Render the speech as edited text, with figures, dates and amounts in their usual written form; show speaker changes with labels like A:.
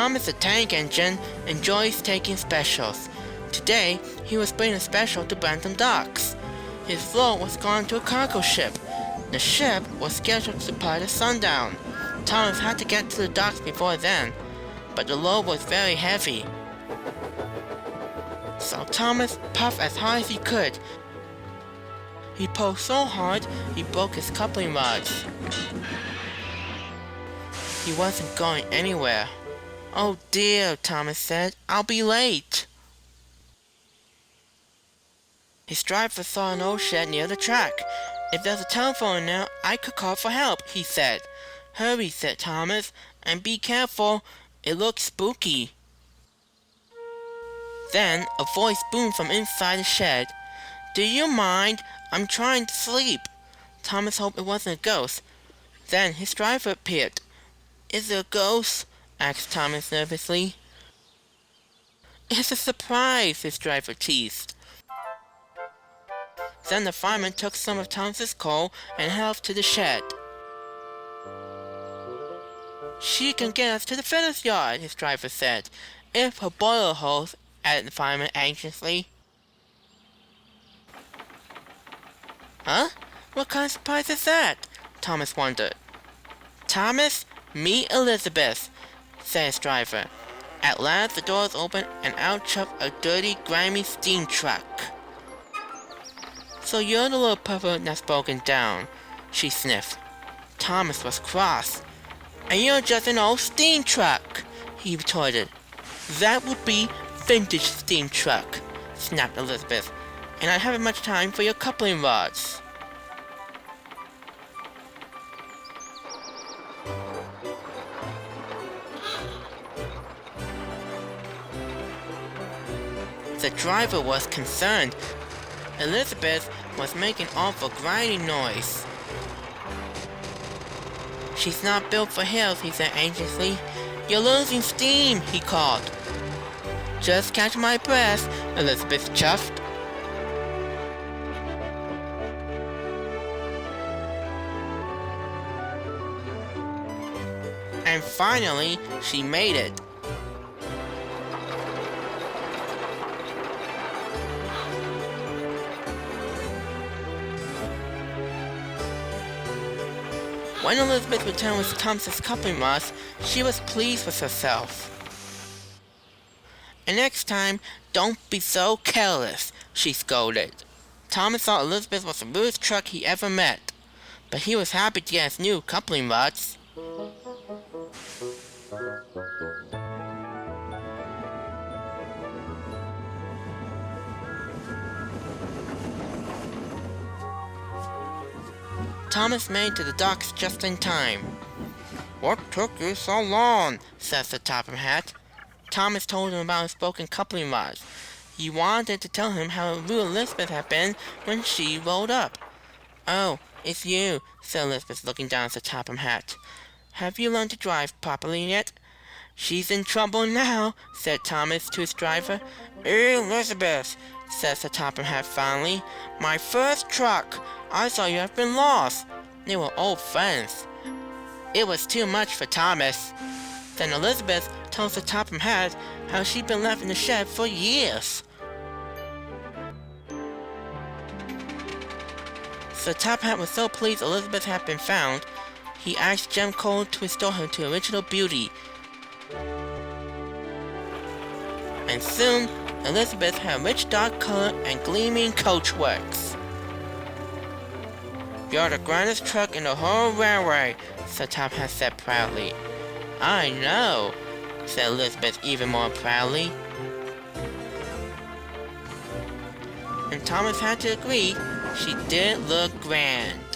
A: Thomas the Tank Engine enjoys taking specials. Today, he was bringing a special to Bantam Docks. His float was gone to a cargo ship. The ship was scheduled to depart at sundown. Thomas had to get to the docks before then, but the load was very heavy. So Thomas puffed as hard as he could. He pulled so hard, he broke his coupling rods. He wasn't going anywhere. "Oh dear," Thomas said, "I'll be late." His driver saw an old shed near the track. "If there's a telephone in there, I could call for help," he said. "Hurry," said Thomas, "and be careful. It looks spooky." Then a voice boomed from inside the shed. "Do you mind? I'm trying to sleep." Thomas hoped it wasn't a ghost. Then his driver appeared. "Is it a ghost?" asked Thomas nervously. "It's a surprise," his driver teased. Then the fireman took some of Thomas's coal and headed off to the shed. "She can get us to the fitters' yard," his driver said. "If her boiler holds," added the fireman anxiously. "Huh? What kind of surprise is that?" Thomas wondered. "Thomas, meet Elizabeth," said his driver. At last the doors opened and out chucked a dirty, grimy steam truck. "So you're the little puffer that's broken down," she sniffed. Thomas was cross. "And you're just an old steam truck," he retorted. "That would be vintage steam truck," snapped Elizabeth, "and I haven't much time for your coupling rods." The driver was concerned. Elizabeth was making awful grinding noise. "She's not built for hills," he said anxiously. "You're losing steam," he called. "Just catch my breath," Elizabeth chuffed. And finally, she made it. When Elizabeth returned with Thomas's coupling rods, she was pleased with herself. "And next time, don't be so careless," she scolded. Thomas thought Elizabeth was the rudest truck he ever met, but he was happy to get his new coupling rods. Thomas made it to the docks just in time. "What took you so long?" says the Topham Hatt. Thomas told him about his broken coupling rods. He wanted to tell him how rude Elizabeth had been when she rolled up. "Oh, it's you," said Elizabeth, looking down at the Topham Hatt. "Have you learned to drive properly yet?" "She's in trouble now," said Thomas to his driver. "Elizabeth," says the Topham Hatt finally, "my first truck. I thought you had been lost." They were old friends. It was too much for Thomas. Then Elizabeth tells the Topham Hatt how she'd been left in the shed for years. So the Topham Hatt was so pleased Elizabeth had been found, he asked Gem Coal to restore her to original beauty. And soon, Elizabeth had rich dark color and gleaming coachworks. "You're the grandest truck in the whole railway," the Topham Hatt said proudly. "I know," said Elizabeth even more proudly. And Thomas had to agree, she did look grand.